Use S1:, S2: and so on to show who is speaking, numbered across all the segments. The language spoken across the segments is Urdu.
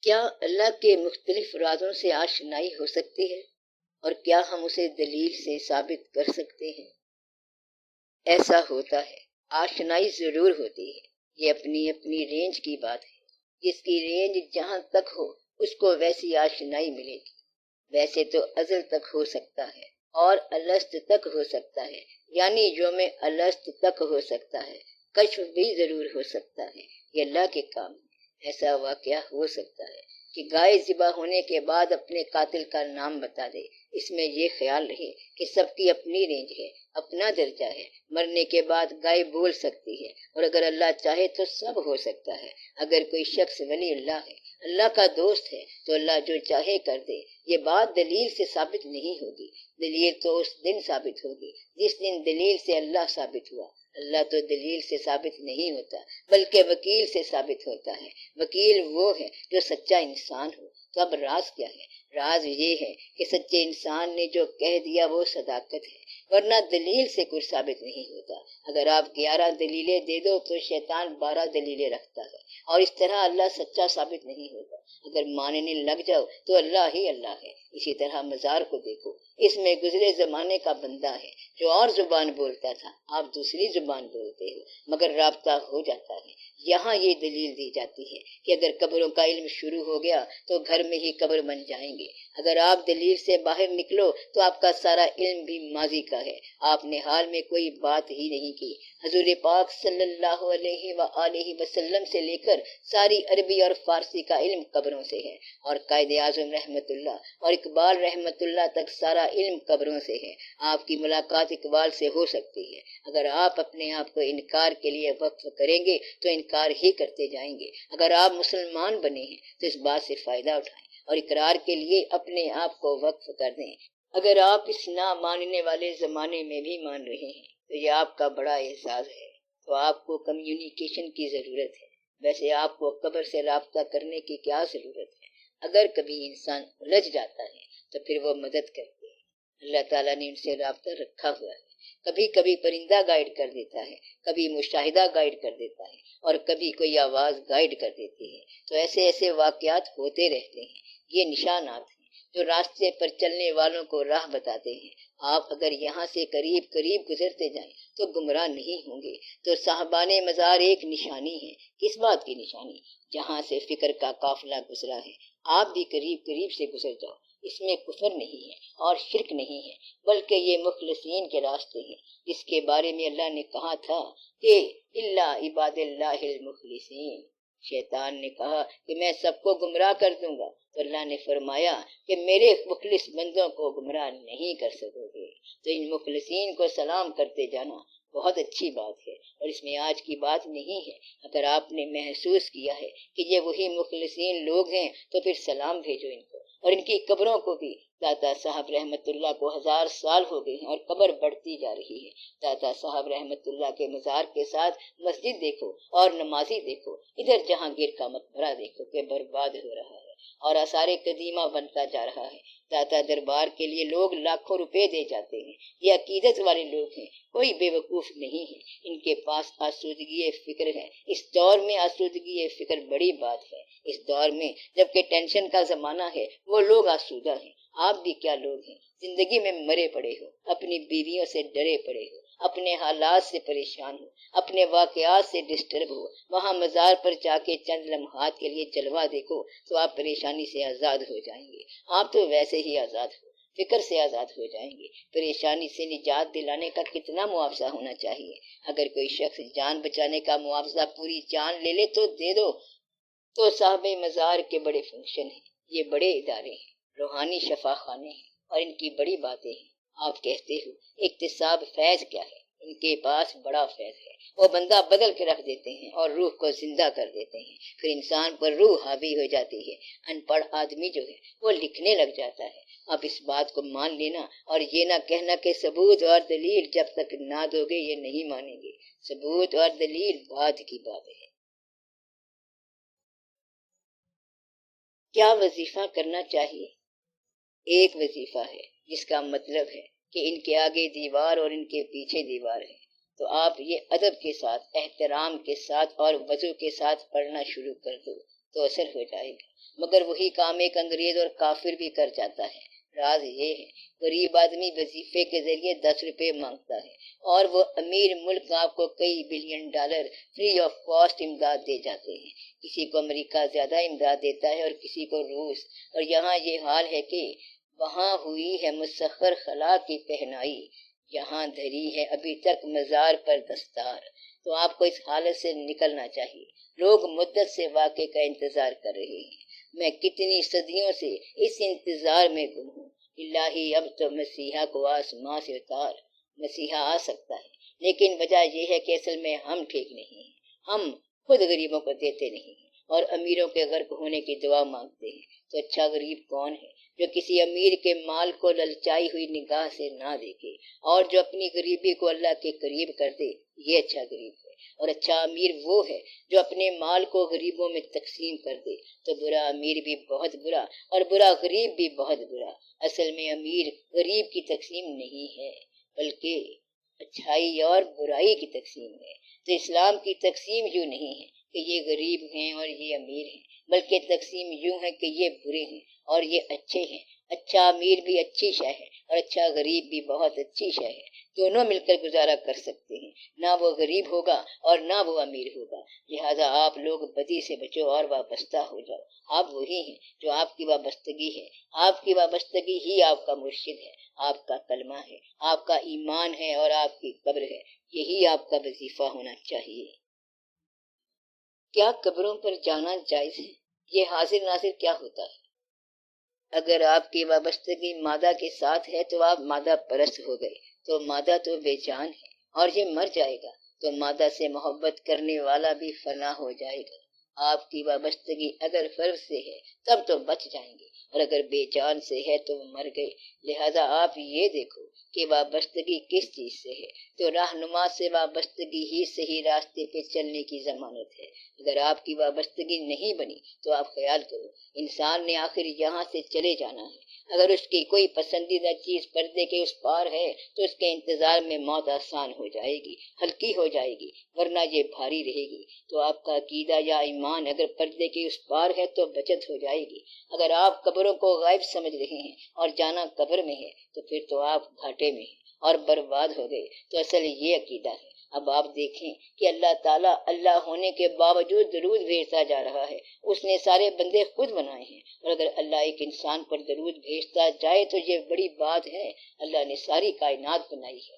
S1: کیا اللہ کے مختلف ارادوں سے آشنائی ہو سکتی ہے اور کیا ہم اسے دلیل سے ثابت کر سکتے ہیں؟ ایسا ہوتا ہے، آشنائی ضرور ہوتی ہے، یہ اپنی اپنی رینج کی بات ہے، جس کی رینج جہاں تک ہو اس کو ویسی آشنائی ملے گی۔ ویسے تو ازل تک ہو سکتا ہے اور الست تک ہو سکتا ہے، یعنی جو میں الست تک ہو سکتا ہے، کشف بھی ضرور ہو سکتا ہے، یہ اللہ کے کام ہے۔ ایسا واقعہ ہو سکتا ہے کہ گائے ذبح ہونے کے بعد اپنے قاتل کا نام بتا دے، اس میں یہ خیال رہے کہ سب کی اپنی رینج ہے، اپنا درجہ ہے، مرنے کے بعد گائے بول سکتی ہے، اور اگر اللہ چاہے تو سب ہو سکتا ہے۔ اگر کوئی شخص ولی اللہ ہے، اللہ کا دوست ہے، تو اللہ جو چاہے کر دے۔ یہ بات دلیل سے ثابت نہیں ہوگی، دلیل تو اس دن ثابت ہوگی جس دن دلیل سے اللہ ثابت ہوا۔ اللہ تو دلیل سے ثابت نہیں ہوتا بلکہ وکیل سے ثابت ہوتا ہے۔ وکیل وہ ہے جو سچا انسان ہو۔ تو اب راز کیا ہے؟ راز یہ ہے کہ سچے انسان نے جو کہہ دیا وہ صداقت ہے، ورنہ دلیل سے کچھ ثابت نہیں ہوتا۔ اگر آپ 11 دلیلیں دے دو تو شیطان 12 دلیلیں رکھتا ہے، اور اس طرح اللہ سچا ثابت نہیں ہوتا۔ اگر ماننے لگ جاؤ تو اللہ ہی اللہ ہے۔ اسی طرح مزار کو دیکھو، اس میں گزرے زمانے کا بندہ ہے جو اور زبان بولتا تھا، آپ دوسری زبان بولتے ہو، مگر رابطہ ہو جاتا ہے۔ یہاں یہ دلیل دی جاتی ہے کہ اگر قبروں کا علم شروع ہو گیا تو گھر میں ہی قبر بن جائیں گے۔ اگر آپ دلیل سے باہر نکلو تو آپ کا سارا علم بھی ماضی کا ہے، آپ نے حال میں کوئی بات ہی نہیں کی۔ حضور پاک صلی اللہ علیہ وآلہ وسلم سے لے کر ساری عربی اور فارسی کا علم قبروں سے ہے، اور قائد اعظم رحمت اللہ اور اقبال رحمت اللہ تک سارا علم قبروں سے ہے۔ آپ کی ملاقات اقبال سے ہو سکتی ہے۔ اگر آپ اپنے آپ کو انکار کے لیے وقف کریں گے تو انکار ہی کرتے جائیں گے۔ اگر آپ مسلمان بنے ہیں تو اس بات سے فائدہ اٹھائیں اور اقرار کے لیے اپنے آپ کو وقف کر دیں۔ اگر آپ اس نہ ماننے والے زمانے میں بھی مان رہے ہیں تو یہ آپ کا بڑا اعزاز ہے۔ تو آپ کو کمیونیکیشن کی ضرورت ہے، ویسے آپ کو قبر سے رابطہ کرنے کی کیا ضرورت ہے؟ اگر کبھی انسان الجھ جاتا ہے تو پھر وہ مدد کرتے ہیں، اللہ تعالیٰ نے ان سے رابطہ رکھا ہوا ہے۔ کبھی کبھی پرندہ گائیڈ کر دیتا ہے، کبھی مشاہدہ گائیڈ کر دیتا ہے، اور کبھی کوئی آواز گائیڈ کر دیتی ہے۔ تو ایسے ایسے واقعات ہوتے رہتے ہیں، یہ نشانات ہیں جو راستے پر چلنے والوں کو راہ بتاتے ہیں۔ آپ اگر یہاں سے قریب قریب گزرتے جائیں تو گمراہ نہیں ہوں گے۔ تو صاحبان مزار ایک نشانی ہے۔ کس بات کی نشانی؟ جہاں سے فکر کا قافلہ گزرا ہے، آپ بھی قریب قریب سے گزر جاؤ۔ اس میں کفر نہیں ہے اور شرک نہیں ہے، بلکہ یہ مخلصین کے راستے ہیں، جس کے بارے میں اللہ نے کہا تھا کہ الا عباد اللہ المخلصین۔ شیطان نے کہا کہ میں سب کو گمراہ کر دوں گا، تو اللہ نے فرمایا کہ میرے مخلص بندوں کو گمراہ نہیں کر سکو گے۔ تو ان مخلصین کو سلام کرتے جانا بہت اچھی بات ہے، اور اس میں آج کی بات نہیں ہے۔ اگر آپ نے محسوس کیا ہے کہ یہ وہی مخلصین لوگ ہیں تو پھر سلام بھیجو ان کو، اور ان کی قبروں کو بھی۔ داتا صاحب رحمت اللہ کو 1000 سال ہو گئے ہیں اور قبر بڑھتی جا رہی ہے۔ داتا صاحب رحمت اللہ کے مزار کے ساتھ مسجد دیکھو اور نمازی دیکھو، ادھر جہانگیر کا مقبرہ دیکھو کہ برباد ہو رہا ہے اور آثار قدیمہ بنتا جا رہا ہے۔ داتا دربار کے لیے لوگ لاکھوں روپے دے جاتے ہیں، یہ عقیدت والے لوگ ہیں، کوئی بے وقوف نہیں ہے، ان کے پاس آسودگی فکر ہے۔ اس دور میں آسودگی فکر بڑی بات ہے۔ اس دور میں جبکہ ٹینشن کا زمانہ ہے وہ لوگ آسودہ ہیں۔ آپ بھی کیا لوگ ہیں، زندگی میں مرے پڑے ہو، اپنی بیویوں سے ڈرے پڑے ہو، اپنے حالات سے پریشان ہو، اپنے واقعات سے ڈسٹرب ہو۔ وہاں مزار پر جا کے چند لمحات کے لیے جلوہ دیکھو تو آپ پریشانی سے آزاد ہو جائیں گے۔ آپ تو ویسے ہی آزاد ہو، فکر سے آزاد ہو جائیں گے۔ پریشانی سے نجات دلانے کا کتنا معاوضہ ہونا چاہیے؟ اگر کوئی شخص جان بچانے کا معاوضہ پوری جان لے لے تو دے دو۔ تو صاحب مزار کے بڑے فنکشن ہیں، یہ بڑے ادارے ہیں، روحانی شفا خانے ہیں، اور ان کی بڑی باتیں ہیں۔ آپ کہتے ہو اکتساب فیض کیا ہے؟ ان کے پاس بڑا فیض ہے، وہ بندہ بدل کے رکھ دیتے ہیں اور روح کو زندہ کر دیتے ہیں، پھر انسان پر روح حاوی ہو جاتی ہے۔ ان پڑھ آدمی جو ہے وہ لکھنے لگ جاتا ہے۔ آپ اس بات کو مان لینا اور یہ نہ کہنا کہ ثبوت اور دلیل جب تک نہ دو گے یہ نہیں مانیں گے۔ ثبوت اور دلیل بعد کی بات ہے۔ کیا وظیفہ کرنا چاہیے؟ ایک وظیفہ ہے جس کا مطلب ہے کہ ان کے آگے دیوار اور ان کے پیچھے دیوار ہے، تو آپ یہ ادب کے ساتھ، احترام کے ساتھ اور وضو کے ساتھ پڑھنا شروع کر دو تو اثر ہو جائے گا۔ مگر وہی کام ایک انگریز اور کافر بھی کر جاتا ہے۔ راز یہ ہے، غریب آدمی وظیفے کے ذریعے 10 روپے مانگتا ہے اور وہ امیر ملک آپ کو کئی billion dollar free of cost امداد دے جاتے ہیں۔ کسی کو امریکہ زیادہ امداد دیتا ہے اور کسی کو روس، اور یہاں یہ حال ہے کہ وہاں ہوئی ہے مسخر خلا کی پہنائی، یہاں دھری ہے ابھی تک مزار پر دستار۔ تو آپ کو اس حالت سے نکلنا چاہیے۔ لوگ مدت سے واقعے کا انتظار کر رہے ہیں، میں کتنی صدیوں سے اس انتظار میں گم ہوں۔ الہی اب تو مسیحا کو آسماں سے اتار۔ مسیحا آ سکتا ہے، لیکن وجہ یہ ہے کہ اصل میں ہم ٹھیک نہیں ہیں، ہم خود غریبوں کو دیتے نہیں ہیں اور امیروں کے غرق ہونے کی دعا مانگتے ہیں۔ تو اچھا غریب کون ہے جو کسی امیر کے مال کو للچائی ہوئی نگاہ سے نہ دیکھے اور جو اپنی غریبی کو اللہ کے قریب کر دے؟ یہ اچھا غریب ہے۔ اور اچھا امیر وہ ہے جو اپنے مال کو غریبوں میں تقسیم کر دے۔ تو برا امیر بھی بہت برا اور برا غریب بھی بہت برا۔ اصل میں امیر غریب کی تقسیم نہیں ہے، بلکہ اچھائی اور برائی کی تقسیم ہے۔ تو اسلام کی تقسیم یوں نہیں ہے کہ یہ غریب ہیں اور یہ امیر ہیں، بلکہ تقسیم یوں ہے کہ یہ برے ہیں اور یہ اچھے ہیں۔ اچھا امیر بھی اچھی شے ہے اور اچھا غریب بھی بہت اچھی شے ہے، دونوں مل کر گزارا کر سکتے ہیں۔ نہ وہ غریب ہوگا اور نہ وہ امیر ہوگا، لہذا آپ لوگ بدی سے بچو اور وابستہ ہو جاؤ۔ آپ وہی ہیں جو آپ کی وابستگی ہے، آپ کی وابستگی ہی آپ کا مرشد ہے، آپ کا کلمہ ہے، آپ کا ایمان ہے اور آپ کی قبر ہے۔ یہی آپ کا وظیفہ ہونا چاہیے۔ کیا قبروں پر جانا جائز ہے؟ یہ حاضر ناظر کیا ہوتا ہے؟ اگر آپ کی وابستگی مادہ کے ساتھ ہے تو آپ مادہ پرست ہو گئے، تو مادہ تو بے جان ہے اور یہ مر جائے گا، تو مادہ سے محبت کرنے والا بھی فنا ہو جائے گا۔ آپ کی وابستگی اگر فرض سے ہے تب تو بچ جائیں گے، اور اگر بے جان سے ہے تو مر گئے۔ لہذا آپ یہ دیکھو کہ وابستگی کس چیز سے ہے، تو رہنما سے وابستگی ہی صحیح راستے پہ چلنے کی ضمانت ہے۔ اگر آپ کی وابستگی نہیں بنی تو آپ خیال کرو، انسان نے آخر یہاں سے چلے جانا ہے۔ اگر اس کی کوئی پسندیدہ چیز پردے کے اس پار ہے تو اس کے انتظار میں موت آسان ہو جائے گی، ہلکی ہو جائے گی، ورنہ یہ بھاری رہے گی۔ تو آپ کا عقیدہ یا ایمان اگر پردے کے اس پار ہے تو بچت ہو جائے گی۔ اگر آپ قبروں کو غائب سمجھ رہے ہیں اور جانا قبر میں ہے تو پھر تو آپ گھاٹے میں ہیں اور برباد ہو گئے۔ تو اصل یہ عقیدہ ہے۔ اب آپ دیکھیں کہ اللہ تعالیٰ اللہ ہونے کے باوجود درود بھیجتا جا رہا ہے۔ اس نے سارے بندے خود بنائے ہیں، اور اگر اللہ ایک انسان پر درود بھیجتا جائے تو یہ بڑی بات ہے۔ اللہ نے ساری کائنات بنائی ہے،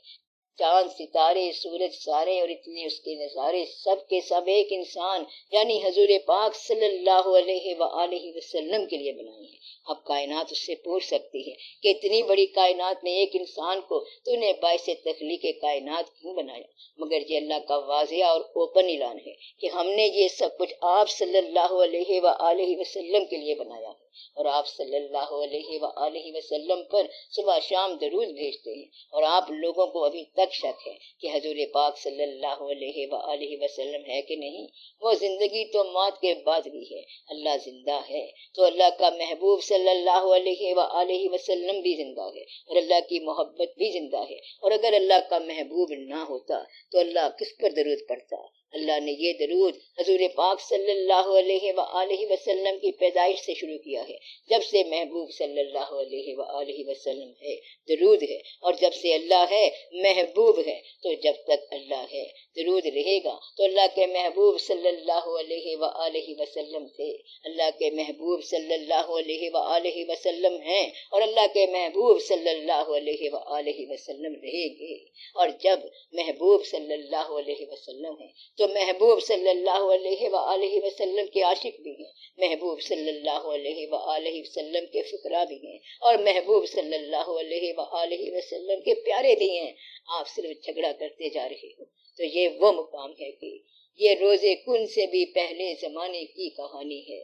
S1: چاند ستارے سورج سارے اور اتنے اس کے نظارے، سب کے سب ایک انسان یعنی حضور پاک صلی اللہ علیہ وآلہ وسلم کے لیے بنائے ہیں۔ اب کائنات اس سے پوچھ سکتی ہے کہ اتنی بڑی کائنات میں ایک انسان کو تو نے باعث تخلیق کائنات کیوں بنایا؟ مگر یہ اللہ کا واضح اور اوپن اعلان ہے کہ ہم نے یہ سب کچھ آپ صلی اللہ علیہ وآلہ وسلم کے لیے بنایا ہے، اور آپ صلی اللہ علیہ وآلہ وسلم پر صبح شام درود بھیجتے ہیں، اور آپ لوگوں کو ابھی تک شک ہے کہ حضور پاک صلی اللہ علیہ وآلہ وسلم ہے کہ نہیں۔ وہ زندگی تو موت کے بعد بھی ہے، اللہ زندہ ہے، تو اللہ کا محبوب صلی اللہ علیہ وآلہ وسلم بھی زندہ ہے اور اللہ کی محبت بھی زندہ ہے۔ اور اگر اللہ کا محبوب نہ ہوتا تو اللہ کس پر درود پڑھتا؟ اللہ نے یہ درود حضور پاک صلی اللہ علیہ وآلہ وسلم کی پیدائش سے شروع کیا ہے۔ جب سے محبوب صلی اللہ علیہ وآلہ وسلم ہے درود ہے، اور جب سے اللہ ہے محبوب ہے، تو جب تک اللہ ہے درود رہے گا۔ تو اللہ کے محبوب صلی اللہ علیہ وآلہ وسلم تھے، اللہ کے محبوب صلی اللہ علیہ وآلہ وسلم ہیں، اور اللہ کے محبوب صلی اللہ علیہ وآلہ وسلم رہیں گے۔ اور جب محبوب صلی اللہ علیہ وسلم ہیں تو محبوب صلی اللہ علیہ وآلہ وسلم کے عاشق بھی ہیں، محبوب صلی اللہ علیہ وآلہ وسلم کے فقراء بھی ہیں، اور محبوب صلی اللہ علیہ وآلہ وسلم کے پیارے بھی ہیں۔ آپ صرف جھگڑا کرتے جا رہے ہو۔ تو یہ وہ مقام ہے کہ یہ روزے کن سے بھی پہلے زمانے کی کہانی ہے۔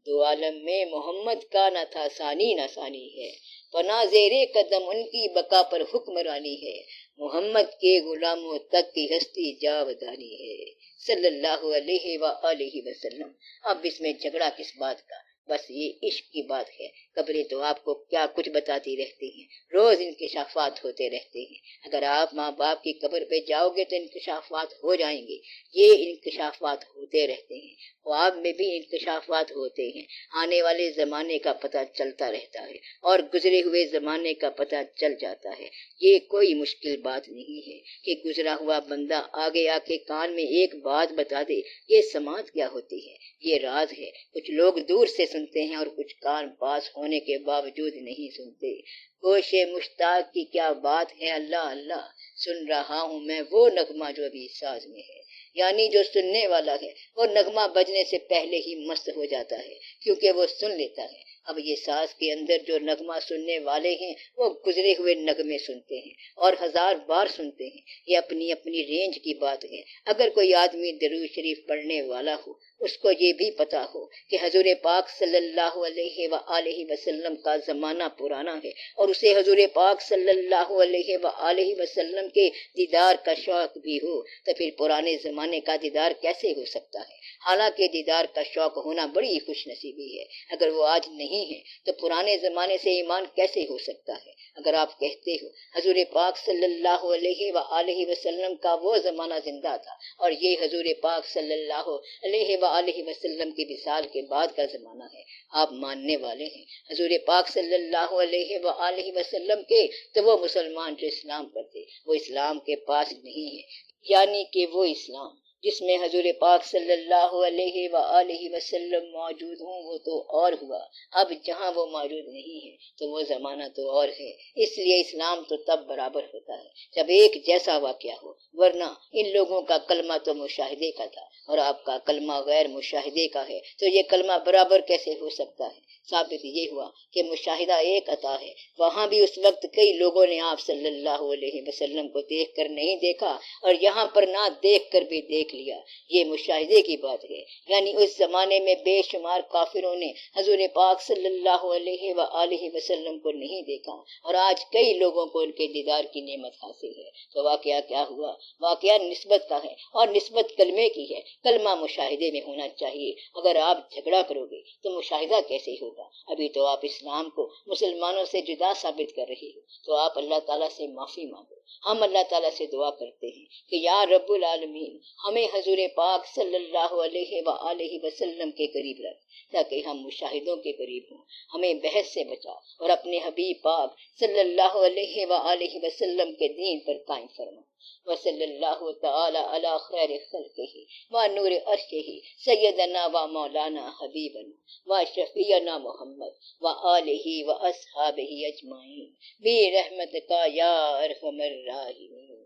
S1: دو عالم میں محمد کا نہ تھا ثانی نہ ثانی ہے، پناہ زیر قدم ان کی بقا پر حکمرانی ہے، محمد کے غلاموں تک کی ہستی جاودانی ہے، صلی اللہ علیہ وآلہ وسلم۔ اب اس میں جھگڑا کس بات کا؟ بس یہ عشق کی بات ہے۔ قبریں تو آپ کو کیا کچھ بتاتی رہتی ہیں، روز انکشافات ہوتے رہتے ہیں۔ اگر آپ ماں باپ کی قبر پہ جاؤ گے تو انکشافات ہو جائیں گے۔ یہ انکشافات ہوتے رہتے ہیں، خواب میں بھی انکشافات ہوتے ہیں۔ آنے والے زمانے کا پتہ چلتا رہتا ہے اور گزرے ہوئے زمانے کا پتہ چل جاتا ہے۔ یہ کوئی مشکل بات نہیں ہے کہ گزرا ہوا بندہ آگے آ کے کان میں ایک بات بتا دے۔ یہ سماعت کیا ہوتی ہے؟ یہ راز ہے۔ کچھ لوگ دور سے سنتے ہیں اور کچھ کان پاس ہونے کے باوجود نہیں سنتے۔ گوش مشتاق کی کیا بات ہے، اللہ اللہ سن رہا ہوں میں وہ نغمہ جو ابھی ساز میں ہے۔ یعنی جو سننے والا ہے وہ نغمہ بجنے سے پہلے ہی مست ہو جاتا ہے، کیونکہ وہ سن لیتا ہے۔ اب یہ ساز کے اندر جو نغمہ سننے والے ہیں وہ گزرے ہوئے نغمے سنتے ہیں اور 1000 بار سنتے ہیں۔ یہ اپنی اپنی رینج کی بات ہے۔ اگر کوئی آدمی درود شریف پڑھنے والا ہو، اس کو یہ بھی پتا ہو کہ حضور پاک صلی اللہ علیہ وآلہ وسلم کا زمانہ پرانا ہے اور اسے حضور پاک صلی اللہ علیہ وآلہ وسلم کے دیدار کا شوق بھی ہو، تو پھر پرانے زمانے کا دیدار کیسے ہو سکتا ہے؟ حالانکہ دیدار کا شوق ہونا بڑی خوش نصیبی ہے۔ اگر وہ آج نہیں ہے تو پرانے زمانے سے ایمان کیسے ہو سکتا ہے؟ اگر آپ کہتے ہو حضور پاک صلی اللہ علیہ وآلہ وسلم کا وہ زمانہ زندہ تھا اور یہ حضور پاک صلی اللہ علیہ وآلہ وسلم کی وصال کے بعد کا زمانہ ہے، آپ ماننے والے ہیں حضور پاک صلی اللہ علیہ وآلہ وسلم کے، تو وہ مسلمان جو اسلام پر تھے وہ اسلام کے پاس نہیں ہے۔ یعنی کہ وہ اسلام جس میں حضور پاک صلی اللہ علیہ وآلہ وسلم موجود ہوں وہ تو اور ہوا، اب جہاں وہ موجود نہیں ہے تو وہ زمانہ تو اور ہے۔ اس لیے اسلام تو تب برابر ہوتا ہے جب ایک جیسا واقعہ ہو، ورنہ ان لوگوں کا کلمہ تو مشاہدے کا تھا اور آپ کا کلمہ غیر مشاہدے کا ہے، تو یہ کلمہ برابر کیسے ہو سکتا ہے؟ ثابت یہ ہوا کہ مشاہدہ ایک عطا ہے۔ وہاں بھی اس وقت کئی لوگوں نے آپ صلی اللہ علیہ وسلم کو دیکھ کر نہیں دیکھا اور یہاں پر نہ دیکھ کر بھی دیکھ لیا، یہ مشاہدے کی بات ہے۔ یعنی اس زمانے میں بے شمار کافروں نے حضور پاک صلی اللہ علیہ وآلہ وسلم کو نہیں دیکھا اور آج کئی لوگوں کو ان کے دیدار کی نعمت حاصل ہے۔ تو واقعہ کیا ہوا؟ واقعہ نسبت کا ہے اور نسبت کلمے کی ہے۔ کلمہ مشاہدے میں ہونا چاہیے۔ اگر آپ جھگڑا کرو گے تو مشاہدہ کیسے ہوگا؟ ابھی تو آپ اسلام کو مسلمانوں سے جدا ثابت کر رہے ہو، تو آپ اللہ تعالیٰ سے معافی مانگو۔ ہم اللہ تعالیٰ سے دعا کرتے ہیں کہ یا رب العالمین ہمیں حضور پاک صلی اللہ علیہ وآلہ وسلم کے قریب رکھ تاکہ ہم مشاہدوں کے قریب ہوں۔ ہمیں بحث سے بچا اور اپنے حبیب پاک صلی اللہ علیہ وآلہ وسلم کے دین پر قائم فرما۔ وصلی اللہ تعالی علی خیر خلقہ ونور عرشہ سیدنا و مولانا حبیبنا و شفیعنا محمد وآلہ واصحابہ اجمعین برحمتک یا ارحم الراحمین۔